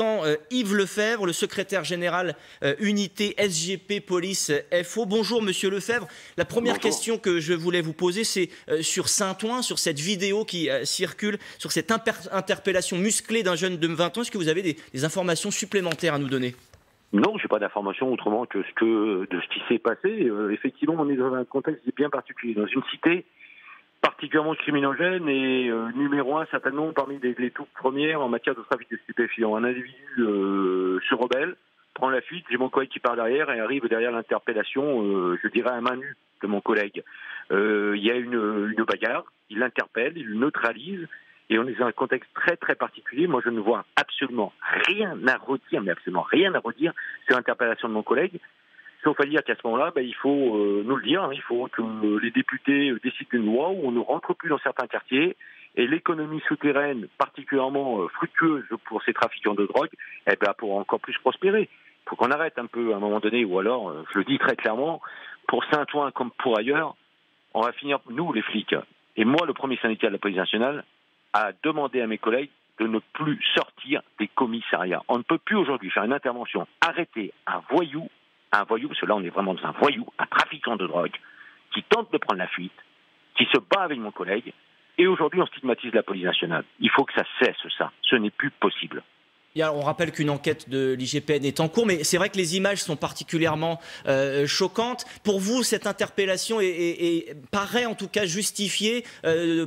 l'instant Yves Lefebvre, le secrétaire général unité SGP Police FO. Bonjour Monsieur Lefebvre. La première question que je voulais vous poser, c'est sur Saint-Ouen, sur cette vidéo qui circule, sur cette interpellation musclée d'un jeune de 20 ans. Est-ce que vous avez des informations supplémentaires à nous donner? Non, je n'ai pas d'informations autrement que de ce qui s'est passé. Effectivement, on est dans un contexte bien particulier, dans une cité particulièrement criminogène et numéro un certainement parmi les toutes premières en matière de trafic de stupéfiants. Un individu se rebelle, prend la fuite, j'ai mon collègue qui part derrière et arrive derrière l'interpellation, je dirais à main nue de mon collègue. Il y a une bagarre, il l'interpelle, il le neutralise. Et on est dans un contexte très très particulier. Moi, je ne vois absolument rien à redire, mais absolument rien à redire sur l'interpellation de mon collègue. Sauf à dire qu'à ce moment-là, il faut nous le dire. Il faut que les députés décident d'une loi où on ne rentre plus dans certains quartiers. Et l'économie souterraine, particulièrement fructueuse pour ces trafiquants de drogue, pourra encore plus prospérer. Il faut qu'on arrête un peu à un moment donné, ou alors, je le dis très clairement, pour Saint-Ouen comme pour ailleurs, on va finir, nous les flics, et moi le premier syndicat de la police nationale, à demander à mes collègues de ne plus sortir des commissariats. On ne peut plus aujourd'hui faire une intervention, arrêter un voyou, parce que là on est vraiment dans un voyou, un trafiquant de drogue, qui tente de prendre la fuite, qui se bat avec mon collègue, et aujourd'hui on stigmatise la police nationale. Il faut que ça cesse ça, ce n'est plus possible. On rappelle qu'une enquête de l'IGPN est en cours, mais c'est vrai que les images sont particulièrement choquantes. Pour vous, cette interpellation paraît en tout cas justifiée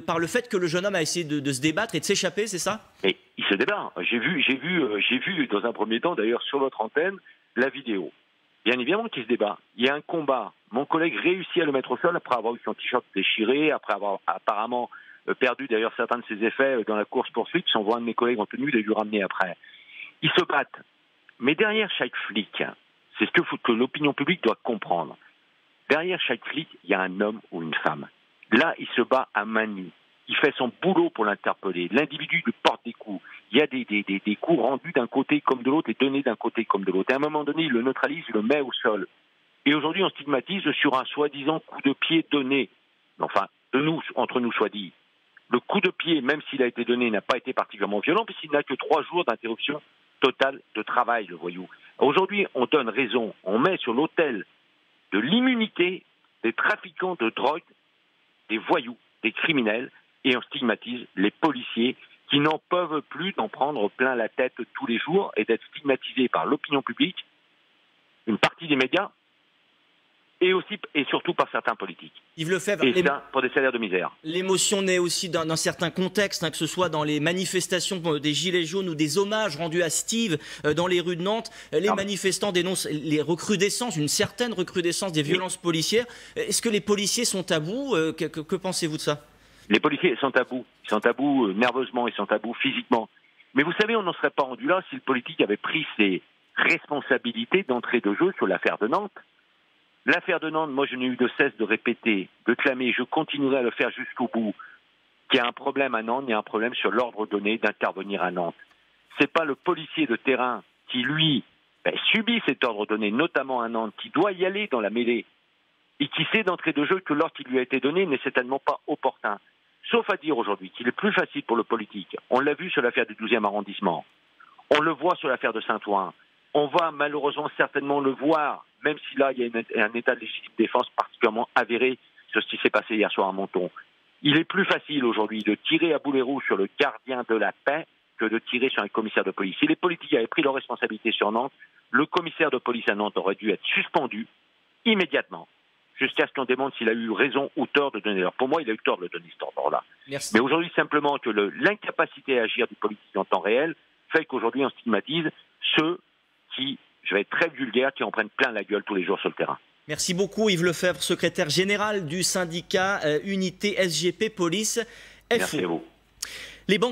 par le fait que le jeune homme a essayé de se débattre et de s'échapper, c'est ça? Et il se débat. J'ai vu dans un premier temps, d'ailleurs sur votre antenne, la vidéo. Bien évidemment qu'il se débat. Il y a un combat. Mon collègue réussit à le mettre au sol après avoir eu son t-shirt déchiré, après avoir apparemment perdu d'ailleurs certains de ses effets dans la course-poursuite. Si on voit un de mes collègues en tenue, il a dû le ramener après. Ils se battent. Mais derrière chaque flic, c'est ce que l'opinion publique doit comprendre. Derrière chaque flic, il y a un homme ou une femme. Là, il se bat à main nue. Il fait son boulot pour l'interpeller. L'individu lui porte des coups. Il y a des coups rendus d'un côté comme de l'autre et donnés d'un côté comme de l'autre. À un moment donné, il le neutralise, il le met au sol. Et aujourd'hui, on stigmatise sur un soi-disant coup de pied donné. Enfin, entre nous soit dit. Le coup de pied, même s'il a été donné, n'a pas été particulièrement violent, puisqu'il n'a que 3 jours d'interruption totale de travail, le voyou. Aujourd'hui, on donne raison, on met sur l'autel de l'immunité des trafiquants de drogue, des voyous, des criminels, et on stigmatise les policiers qui n'en peuvent plus d'en prendre plein la tête tous les jours et d'être stigmatisés par l'opinion publique, une partie des médias, et aussi et surtout par certains politiques. Yves Lefebvre, et ça, pour des salaires de misère. L'émotion naît aussi d'un certain contexte, que ce soit dans les manifestations des Gilets jaunes ou des hommages rendus à Steve dans les rues de Nantes. Les manifestants dénoncent une certaine recrudescence des violences policières. Est-ce que les policiers sont à bout? Que pensez-vous de ça? Les policiers sont à bout. Ils sont à bout nerveusement, ils sont à bout physiquement. Mais vous savez, on n'en serait pas rendu là si le politique avait pris ses responsabilités d'entrée de jeu sur l'affaire de Nantes. L'affaire de Nantes, moi je n'ai eu de cesse de répéter, de clamer, je continuerai à le faire jusqu'au bout, qu'il y a un problème à Nantes, il y a un problème sur l'ordre donné d'intervenir à Nantes. C'est pas le policier de terrain qui, lui, subit cet ordre donné, notamment à Nantes, qui doit y aller dans la mêlée, et qui sait d'entrée de jeu que l'ordre qui lui a été donné n'est certainement pas opportun. Sauf à dire aujourd'hui qu'il est plus facile pour le politique. On l'a vu sur l'affaire du 12e arrondissement. On le voit sur l'affaire de Saint-Ouen. On va malheureusement certainement le voir, même si là il y a un état de légitime défense particulièrement avéré sur ce qui s'est passé hier soir à Menton. Il est plus facile aujourd'hui de tirer à boulet rouge sur le gardien de la paix que de tirer sur un commissaire de police. Si les politiques avaient pris leurs responsabilités sur Nantes, le commissaire de police à Nantes aurait dû être suspendu immédiatement, jusqu'à ce qu'on démontre s'il a eu raison ou tort de donner l'ordre. Pour moi, il a eu tort de donner cet ordre-là. Mais aujourd'hui, simplement que l'incapacité à agir du politique en temps réel fait qu'aujourd'hui, on stigmatise ceux qui, je vais être très vulgaire, qui en prennent plein la gueule tous les jours sur le terrain. Merci beaucoup Yves Lefebvre, secrétaire général du syndicat Unité SGP Police FO. Merci à vous. Les banques